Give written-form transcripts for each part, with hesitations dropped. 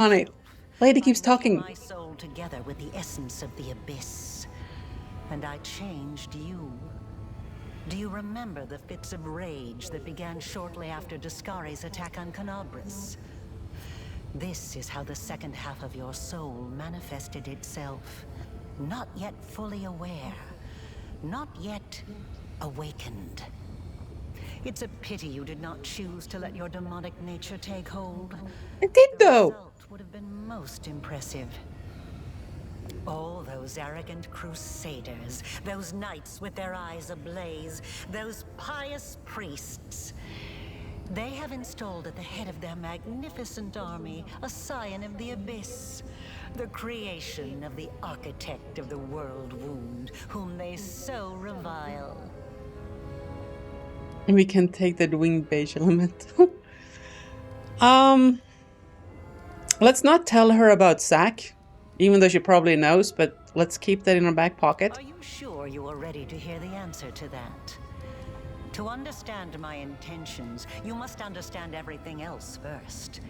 Honey, lady keeps talking. My soul together with the essence of the abyss, and I changed you. Do you remember the fits of rage that began shortly after Discari's attack on Canabris? This is how the second half of your soul manifested itself. Not yet fully aware. Not yet awakened. It's a pity you did not choose to let your demonic nature take hold. I did The though. result would have been most impressive. All those arrogant crusaders, those knights with their eyes ablaze, those pious priests. They have installed at the head of their magnificent army a scion of the abyss, the creation of the architect of the world wound, whom they so revile. And we can take that winged beige element. Let's not tell her about Zack, even though she probably knows, but let's keep that in our back pocket. Are you sure you are ready to hear the answer to that? To understand my intentions, you must understand everything else first.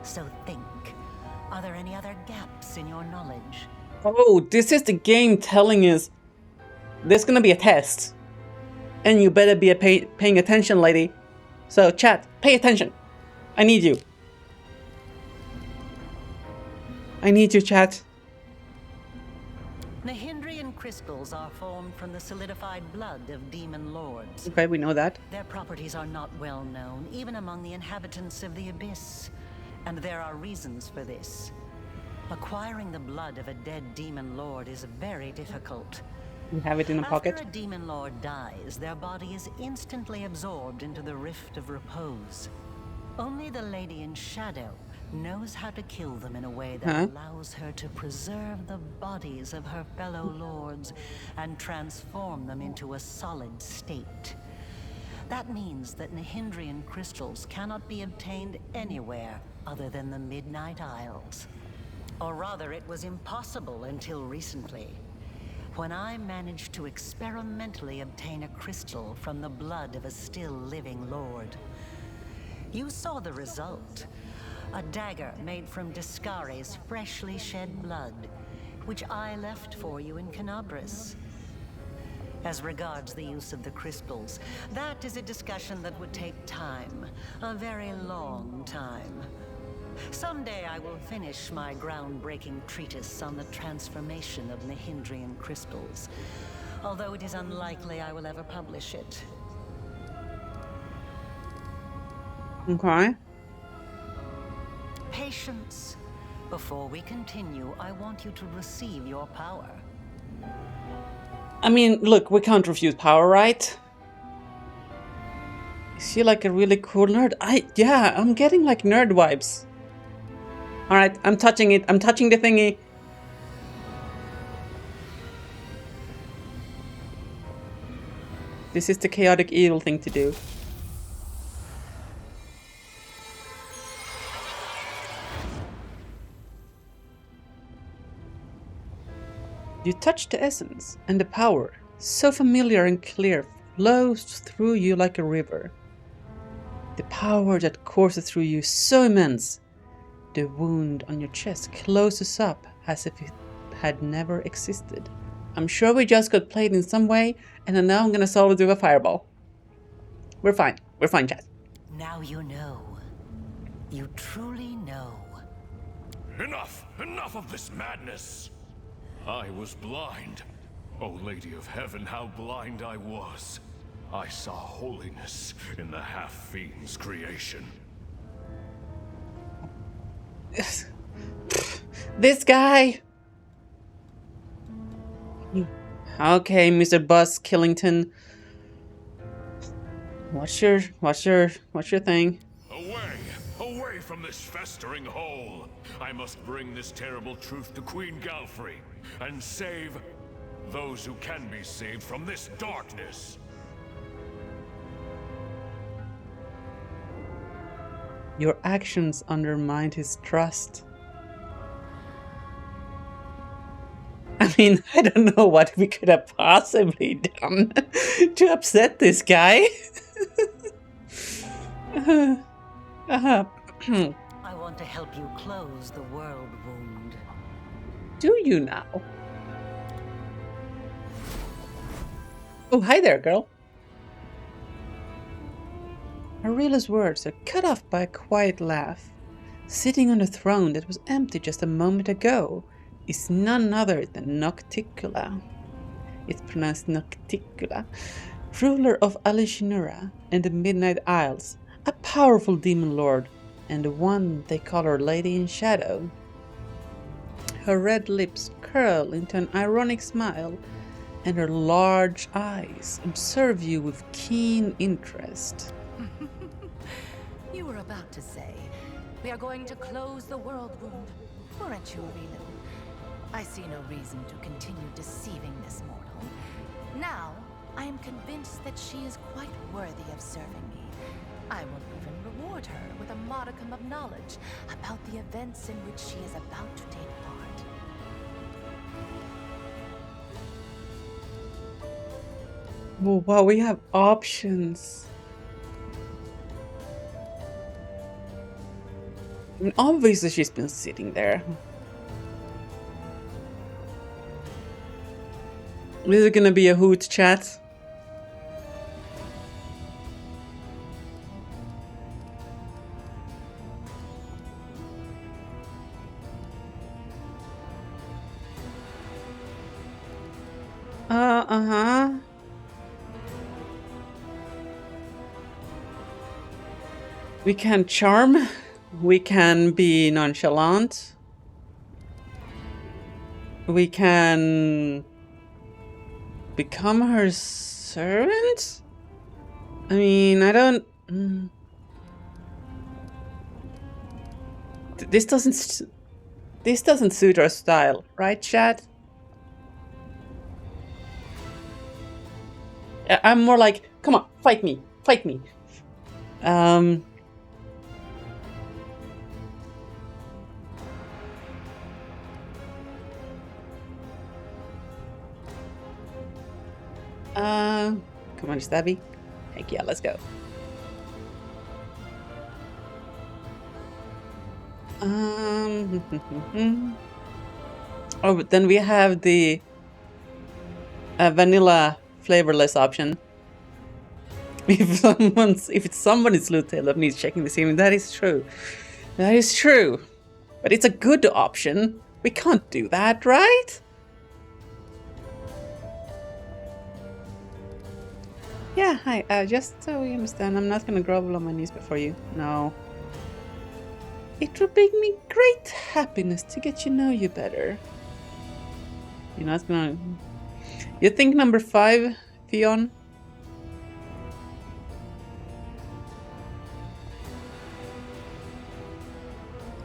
So think, are there any other gaps in your knowledge? Oh, this is the game telling us there's gonna be a test. And you better be paying attention, lady. So, chat, pay attention. I need you. I need you, chat. Nahindrian crystals are formed from the solidified blood of demon lords. Okay, we know that. Their properties are not well known, even among the inhabitants of the Abyss. And there are reasons for this. Acquiring the blood of a dead demon lord is very difficult. We have it in a pocket. After a demon lord dies, their body is instantly absorbed into the Rift of Repose. Only the Lady in Shadow knows how to kill them in a way that allows her to preserve the bodies of her fellow lords and transform them into a solid state. That means that Nahindrian crystals cannot be obtained anywhere other than the Midnight Isles. Or rather, it was impossible until recently, when I managed to experimentally obtain a crystal from the blood of a still living lord. You saw the result. A dagger made from Discari's freshly shed blood, which I left for you in Canabris. As regards the use of the crystals, that is a discussion that would take time, a very long time. Someday I will finish my groundbreaking treatise on the transformation of Nahindrian crystals, although it is unlikely I will ever publish it. Okay. Patience. Before we continue, I want you to receive your power. I mean, look, we can't refuse power, right? Is she like a really cool nerd? Yeah, I'm getting like nerd vibes. Alright, I'm touching it. I'm touching the thingy. This is the chaotic evil thing to do. You touch the essence, and the power, so familiar and clear, flows through you like a river. The power that courses through you is so immense. The wound on your chest closes up as if it had never existed. I'm sure we just got played in some way, and now I'm gonna solo do a fireball. We're fine. We're fine, chat. Now you know. You truly know. Enough! Enough of this madness! I was blind. O Lady of Heaven, how blind I was. I saw holiness in the half-fiend's creation. This guy! Okay, Mr. Buzz Killington. What's your thing? Away from this festering hole! I must bring this terrible truth to Queen Galfrey, and save those who can be saved from this darkness! Your actions undermined his trust. I mean, I don't know what we could have possibly done to upset this guy. I want want to help you close the world wound. Do you now? Oh, hi there, girl. Aurelia's words are cut off by a quiet laugh. Sitting on the throne that was empty just a moment ago is none other than Nocticula. It's pronounced Nocticula, ruler of Alishinura and the Midnight Isles, a powerful demon lord, and the one they call her Lady in Shadow. Her red lips curl into an ironic smile, and her large eyes observe you with keen interest. You were about to say, we are going to close the world wound, weren't you, Aurelia? I see no reason to continue deceiving this mortal. Now, I am convinced that she is quite worthy of serving me. I will even reward her with a modicum of knowledge about the events in which she is about to take part. Oh, wow, we have options. I mean, obviously she's been sitting there. This is gonna be a hoot chat. Uh-huh. We can charm. We can be nonchalant. We can become her servant? I mean, I don't... This doesn't suit our style, right, chat? I'm more like, come on, fight me, fight me. Come on, Stabby. Heck yeah, let's go. Oh, but then we have the vanilla flavorless option. If it's somebody's loot tail that needs checking this evening, that is true. That is true. But it's a good option. We can't do that, right? Yeah, hi. Just so we understand, I'm not gonna grovel on my knees before you. No. It would bring me great happiness to get to know you better. You're not gonna... You think number 5, Fion?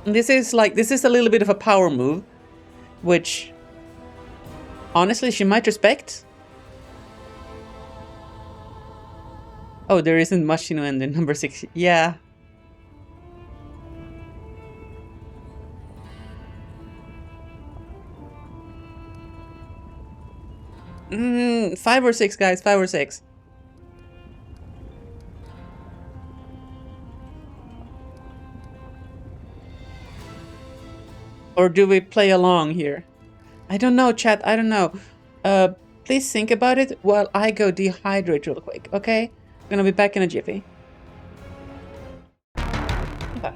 This is a little bit of a power move, which honestly she might respect. Oh, there isn't much innuendo in number 6. Yeah. Five or six, guys. 5 or 6. Or do we play along here? I don't know, chat. I don't know. Please think about it while I go dehydrate real quick, okay? I'm gonna be back in a jiffy. Okay.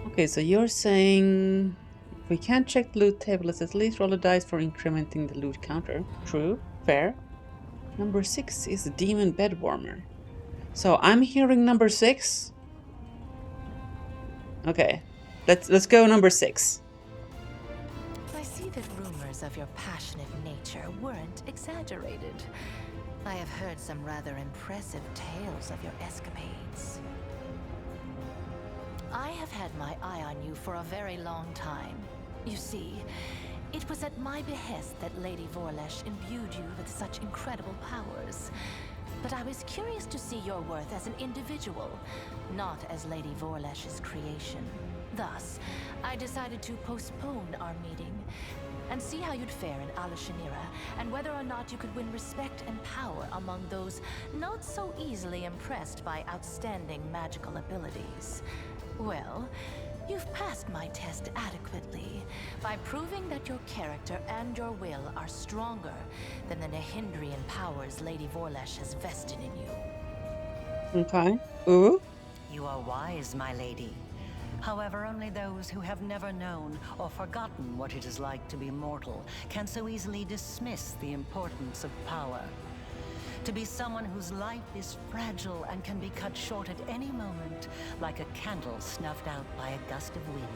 Okay, so you're saying if we can't check the loot table, let's at least roll the dice for incrementing the loot counter. True, fair. Number 6 is the demon bed warmer. So I'm hearing number 6. Okay, let's go number 6. I see that rumors of your passionate nature weren't exaggerated. I have heard some rather impressive tales of your escapades. I have had my eye on you for a very long time. You see, it was at my behest that Lady Vorlesh imbued you with such incredible powers. But I was curious to see your worth as an individual, not as Lady Vorlesh's creation. Thus, I decided to postpone our meeting and see how you'd fare in Alishinura, and whether or not you could win respect and power among those not so easily impressed by outstanding magical abilities. Well, You've passed my test adequately by proving that your character and your will are stronger than the Nehindrian powers Lady Vorlesh has vested in you. Okay. Ooh. You are wise, my lady. However, only those who have never known or forgotten what it is like to be mortal can so easily dismiss the importance of power. To be someone whose life is fragile and can be cut short at any moment, like a candle snuffed out by a gust of wind.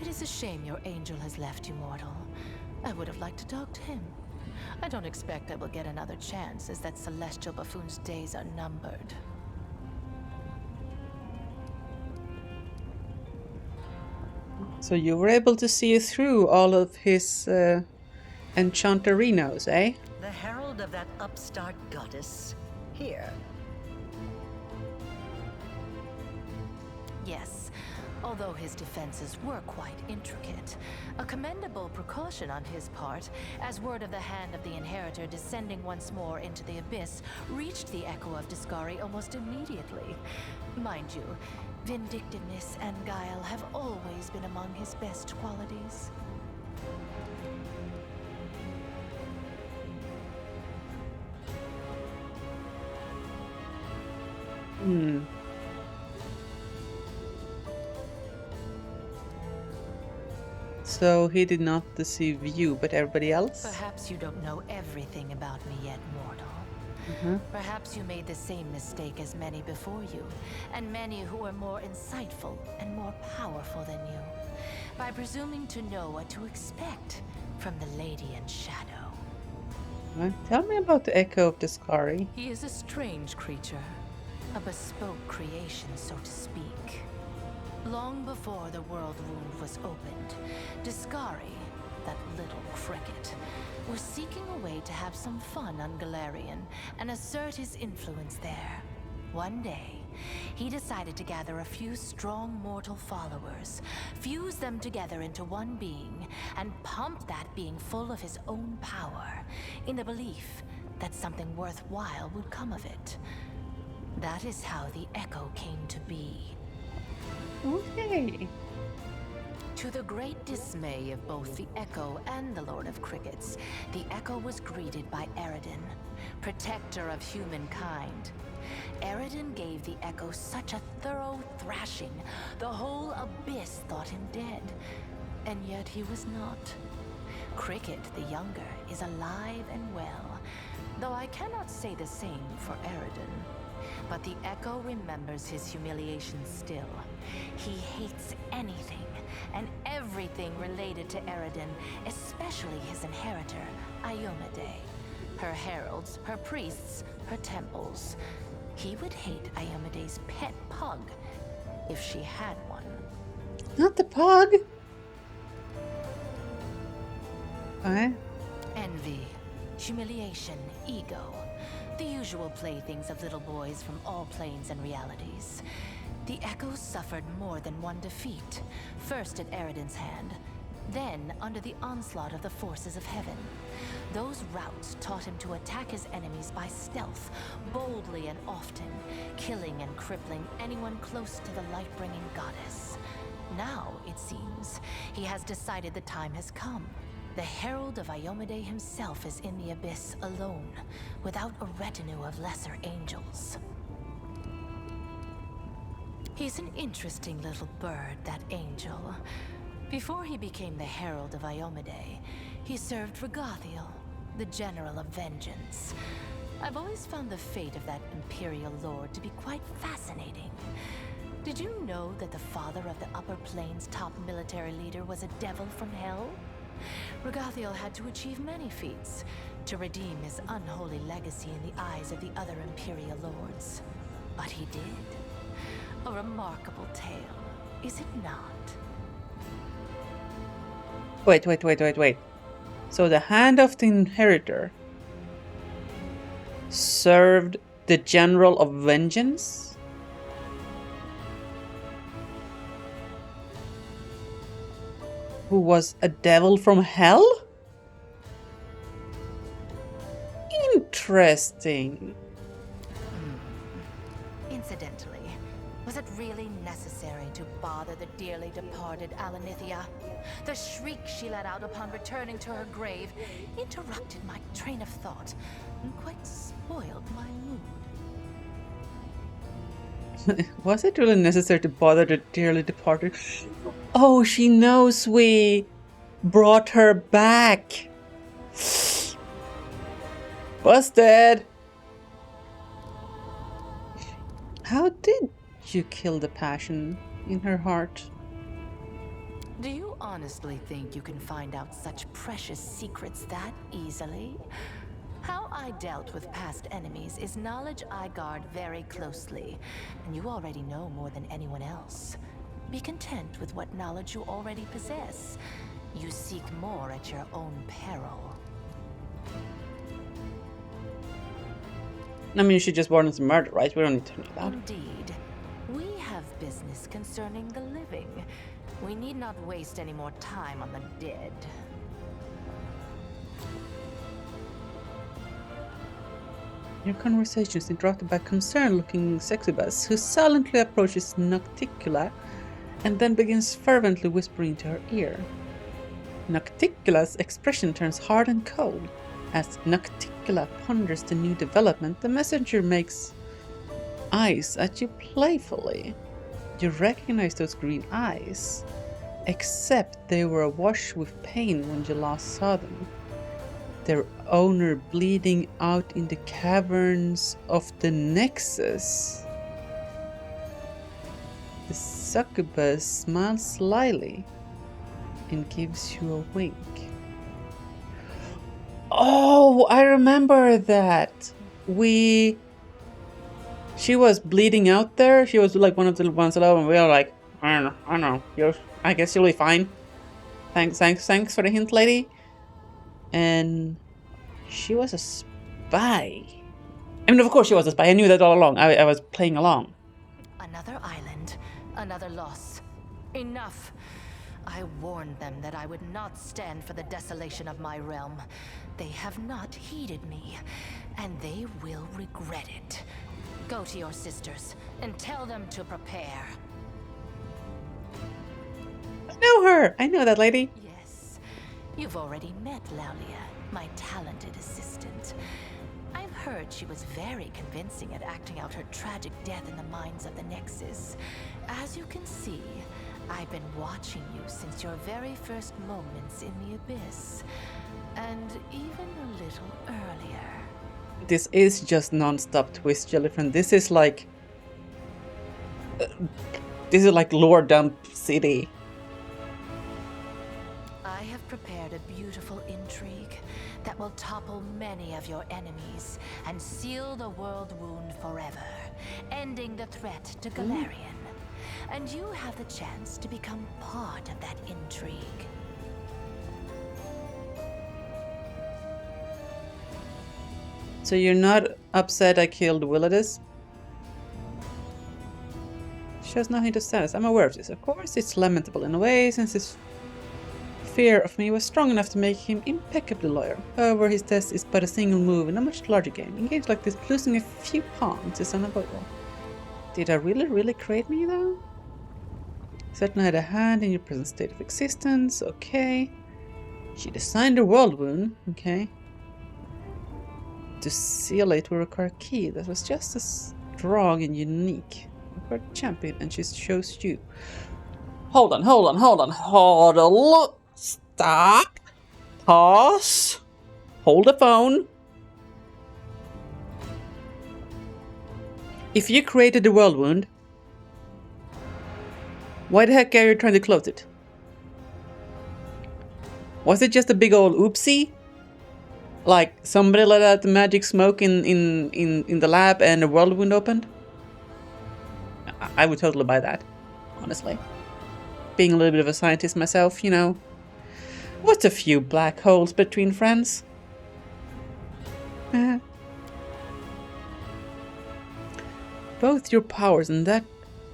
It is a shame your angel has left you, mortal. I would have liked to talk to him. I don't expect I will get another chance, as that celestial buffoon's days are numbered. So you were able to see through all of his enchanterinos, eh? The herald of that upstart goddess. Here. Yes, although his defenses were quite intricate. A commendable precaution on his part, as word of the hand of the inheritor descending once more into the abyss reached the echo of Discari almost immediately. Mind you, vindictiveness and guile have always been among his best qualities. So he did not deceive you, but everybody else? Perhaps you don't know everything about me yet, mortal. Perhaps you made the same mistake as many before you, and many who were more insightful and more powerful than you, by presuming to know what to expect from the Lady in Shadow. Tell me about the Echo of Discari. He is a strange creature, a bespoke creation, so to speak. Long before the world wound was opened, Discari, that little cricket, was seeking a way to have some fun on Galarian and assert his influence there. One day, he decided to gather a few strong mortal followers, fuse them together into one being, and pump that being full of his own power, in the belief that something worthwhile would come of it. That is how the Echo came to be. Okay. To the great dismay of both the Echo and the Lord of Crickets, the Echo was greeted by Eredin, protector of humankind. Eredin gave the Echo such a thorough thrashing, the whole abyss thought him dead. And yet he was not. Cricket, the younger, is alive and well, though I cannot say the same for Eredin. But the Echo remembers his humiliation still. He hates anything and everything related to Eredin, especially his inheritor, Iomedae. Her heralds, her priests, her temples. He would hate Iomedae's pet pug, if she had one. Not the pug. Okay. Envy, humiliation, ego. The usual playthings of little boys from all planes and realities. The Echo suffered more than one defeat. First at Eredin's hand, then under the onslaught of the forces of heaven. Those routes taught him to attack his enemies by stealth, boldly and often, killing and crippling anyone close to the light-bringing goddess. Now, it seems, he has decided the time has come. The Herald of Iomedae himself is in the abyss alone, without a retinue of lesser angels. He's an interesting little bird, that angel. Before he became the Herald of Iomedae, he served Regathiel, the General of Vengeance. I've always found the fate of that Imperial Lord to be quite fascinating. Did you know that the father of the Upper Plains' top military leader was a devil from hell? Regathiel had to achieve many feats to redeem his unholy legacy in the eyes of the other Imperial Lords. But he did. A remarkable tale, is it not? Wait. So the Hand of the Inheritor served the General of Vengeance? Who was a devil from hell? Interesting. Was it really necessary to bother the dearly departed Alanithia? The shriek she let out upon returning to her grave interrupted my train of thought and quite spoiled my mood. Was it really necessary to bother the dearly departed? Oh, she knows we brought her back. Busted! How did you kill the passion in her heart? Do you honestly think you can find out such precious secrets that easily? How I dealt with past enemies is knowledge I guard very closely, and you already know more than anyone else. Be content with what knowledge you already possess. You seek more at your own peril. I mean, she just wanted to murder, right? We don't need to know that. Indeed. We have business concerning the living. We need not waste any more time on the dead. Your conversation is interrupted by concerned-looking Sexybus, who silently approaches Nocticula and then begins fervently whispering to her ear. Nocticula's expression turns hard and cold. As Nocticula ponders the new development, the messenger makes eyes at you playfully. You recognize those green eyes, except they were awash with pain when you last saw them. Their owner bleeding out in the caverns of the Nexus. The succubus smiles slyly and gives you a wink. Oh, I remember that. She was bleeding out there. She was like one of the ones alone, and we were like, I don't know. I guess you'll be fine. Thanks for the hint, lady. And she was a spy. I mean, of course she was a spy. I knew that all along. I was playing along. Another island, another loss. Enough. I warned them that I would not stand for the desolation of my realm. They have not heeded me, and they will regret it. Go to your sisters and tell them to prepare. I know her! I know that lady. Yes, you've already met Laulia, my talented assistant. I've heard she was very convincing at acting out her tragic death in the minds of the Nexus. As you can see, I've been watching you since your very first moments in the Abyss, and even a little earlier. This is just non-stop twist, Jellyfriend. This is like lore dump city. I have prepared a beautiful intrigue that will topple many of your enemies and seal the world wound forever, ending the threat to Galarian. And you have the chance to become part of that intrigue. So you're not upset I killed Willidus? She has nothing to say. I'm aware of this. Of course, it's lamentable in a way, since his fear of me was strong enough to make him impeccably loyal. However, his death is but a single move in a much larger game. In games like this, losing a few pawns is unavoidable. Did I really create me, though? Certainly had a hand in your present state of existence. Okay. She designed a world wound. Okay. To seal it will require a key that was just as strong and unique. Required a champion, and she chose you. Hold on. Stop. Pause. Hold the phone. If you created the world wound, why the heck are you trying to close it? Was it just a big old oopsie? Like somebody let out the magic smoke in the lab and the world wound opened? I would totally buy that, honestly. Being a little bit of a scientist myself, you know. What's a few black holes between friends? Both your powers and that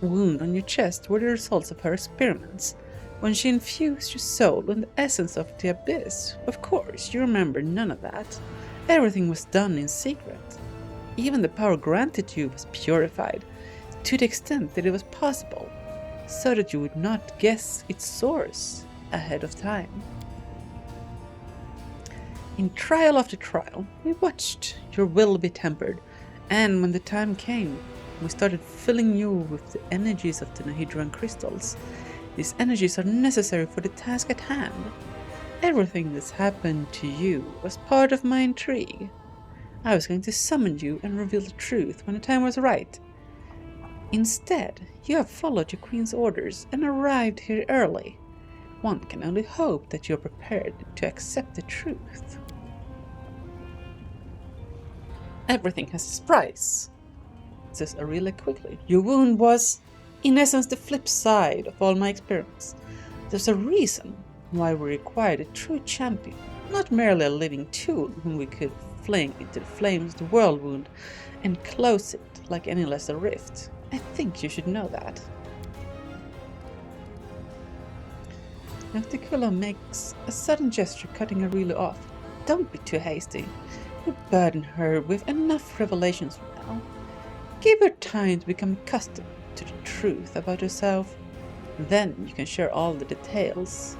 wound on your chest were the results of her experiments. When she infused your soul in the essence of the Abyss, of course, you remember none of that. Everything was done in secret. Even the power granted you was purified, to the extent that it was possible, so that you would not guess its source ahead of time. In trial after trial, we watched your will be tempered, and when the time came, we started filling you with the energies of the Nahidran crystals. These energies are necessary for the task at hand. Everything that's happened to you was part of my intrigue. I was going to summon you and reveal the truth when the time was right. Instead, you have followed your queen's orders and arrived here early. One can only hope that you are prepared to accept the truth. Everything has its price, says Aurelia quickly. Your wound was, in essence, the flip side of all my experience. There's a reason why we required a true champion, not merely a living tool whom we could fling into the flames of the world wound and close it like any lesser rift. I think you should know that. Nocticulo makes a sudden gesture, cutting Aurelia off. Don't be too hasty. You burden her with enough revelations for now. Give her time to become accustomed to the truth about herself. Then you can share all the details.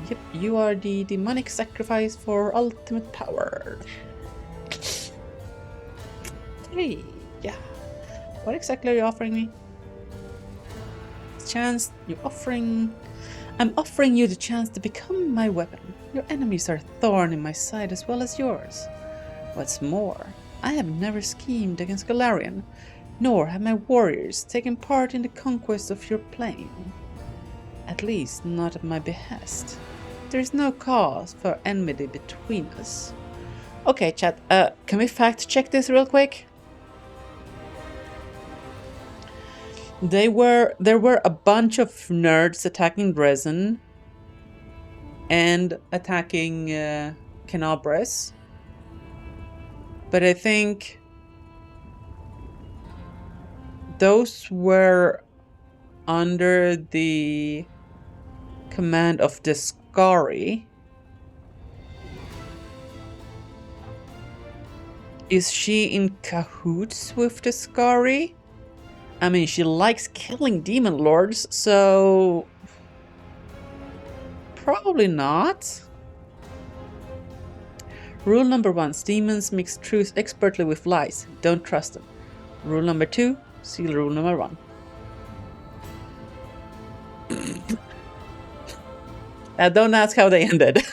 Yep, you are the demonic sacrifice for ultimate power. Hey, yeah. What exactly are you offering me? I'm offering you the chance to become my weapon. Your enemies are a thorn in my side as well as yours. What's more, I have never schemed against Golarion, nor have my warriors taken part in the conquest of your plane. At least not at my behest. There is no cause for enmity between us. Okay, chat, can we fact check this real quick? There were a bunch of nerds attacking Dresden and attacking Canabres, but I think those were under the command of the Skari. Is she in cahoots with the Skari? I mean, she likes killing demon lords, so probably not. Rule number 1, demons mix truth expertly with lies. Don't trust them. Rule number 2, seal rule number 1. Now don't ask how they ended.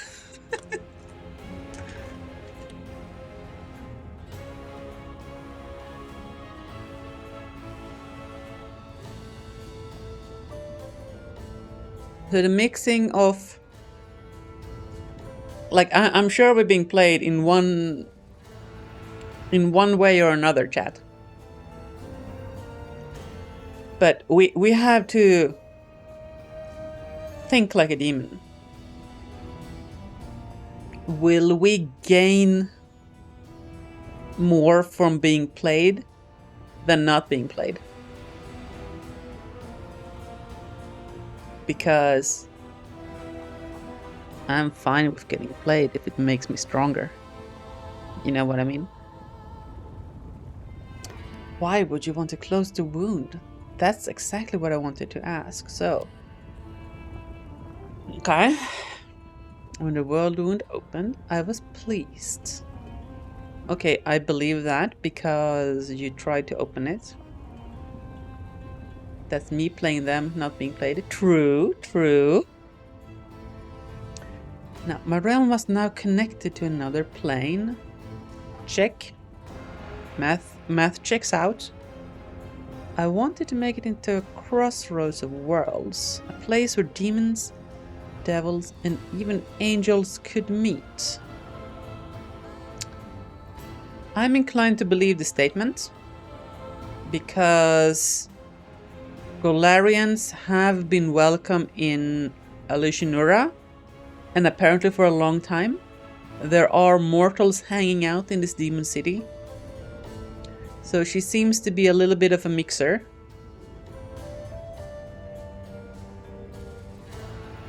So the mixing of, like, I'm sure we're being played in one way or another, chat. But we have to think like a demon. Will we gain more from being played than not being played? Because I'm fine with getting played if it makes me stronger. You know what I mean? Why would you want to close the wound? That's exactly what I wanted to ask. So, okay. When the world wound opened, I was pleased. Okay, I believe that because you tried to open it. That's me playing them, not being played. True, true. Now, my realm was now connected to another plane. Check. Math checks out. I wanted to make it into a crossroads of worlds. A place where demons, devils, and even angels could meet. I'm inclined to believe the statement. Because Golarians have been welcome in Alushinura, and apparently for a long time. There are mortals hanging out in this demon city. So she seems to be a little bit of a mixer.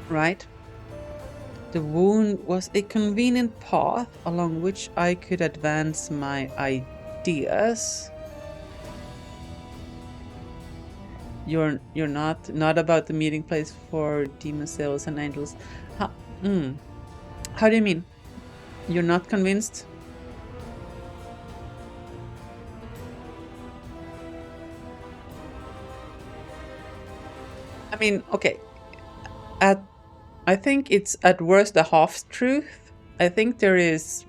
Right? The wound was a convenient path along which I could advance my ideas. You're not about the meeting place for demon souls and angels. How do you mean? You're not convinced? I mean, okay. I think it's at worst a half-truth. I think there is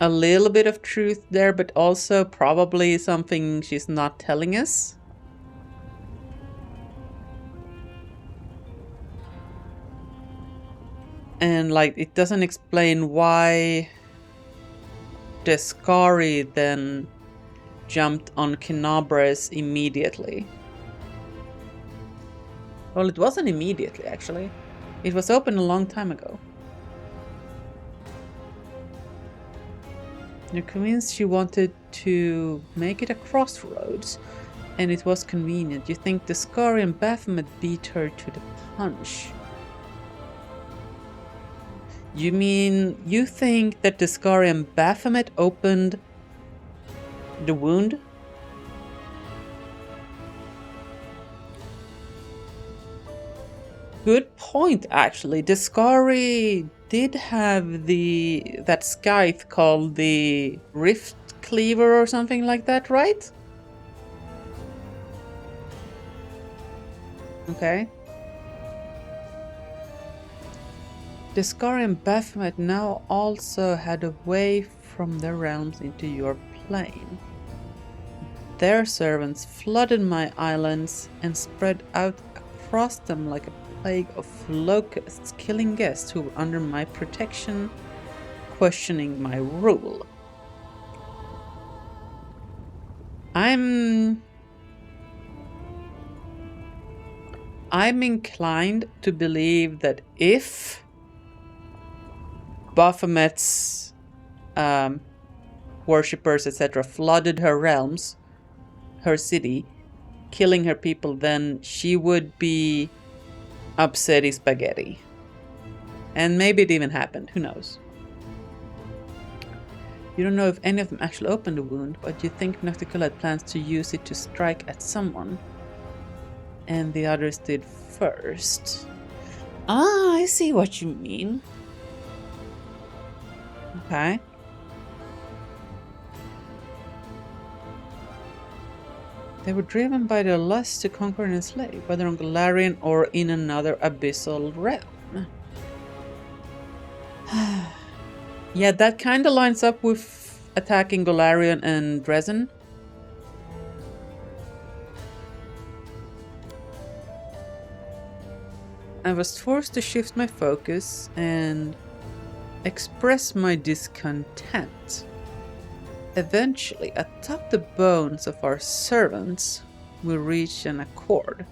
a little bit of truth there, but also probably something she's not telling us. And like, it doesn't explain why Descari then jumped on Cmdr immediately. Well, it wasn't immediately, actually. It was open a long time ago. You're convinced she wanted to make it a crossroads, and it was convenient. You think Descari and Baphomet beat her to the punch. You mean you think that Descari and Baphomet opened the wound? Good point, actually. Descari did have that scythe called the Rift Cleaver or something like that, right? Okay. Descari and Baphomet now also had a way from their realms into your plane. Their servants flooded my islands and spread out across them like a plague of locusts, killing guests who were under my protection, questioning my rule. I'm inclined to believe that if Baphomet's worshippers, etc., flooded her realms, her city, killing her people, then she would be upsetty spaghetti. And maybe it even happened, who knows. You don't know if any of them actually opened the wound, but you think Noctical had plans to use it to strike at someone. And the others did first. Ah, I see what you mean. Okay. They were driven by their lust to conquer and enslave, whether on Golarion or in another abyssal realm. Yeah, that kind of lines up with attacking Golarion and Dresden. I was forced to shift my focus and express my discontent. Eventually, atop the bones of our servants, we reached an accord.